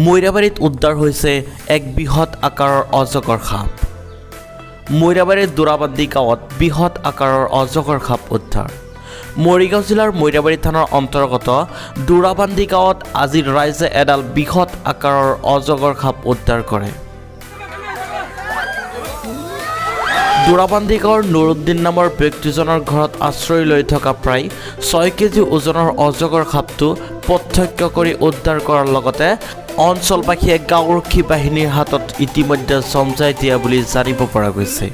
মৈৰাবাৰীত উদ্ধাৰ হৈছে এক বৃহৎ আকাৰৰ অজগৰ সাপ। মৈৰাবাৰীৰ দোৰাবান্দি গাঁৱত বৃহৎ আকাৰৰ অজগৰ সাপ উদ্ধাৰ। মৰিগাঁও জিলাৰ মৈৰাবাৰী থানাৰ অন্তৰ্গত দোৰাবান্দি গাঁৱত আজি ৰাইজে এডাল বৃহৎ আকাৰৰ অজগৰ সাপ উদ্ধাৰ কৰে। দোৰাবান্দি গাঁৱৰ নুৰুদ্দিন নামৰ ব্যক্তিজনৰ ঘৰত আশ্ৰয় লৈ থকা প্ৰায় 6 কেজি ওজনৰ অজগৰ সাপটো প্ৰত্যক্ষ কৰি উদ্ধাৰ কৰাৰ লগতে অঞ্চলবাসীয়ে গাঁওৰক্ষী বাহিনীৰ হাতত ইতিমধ্যে চমজাই দিয়া বুলি জানিব পৰা গৈছে।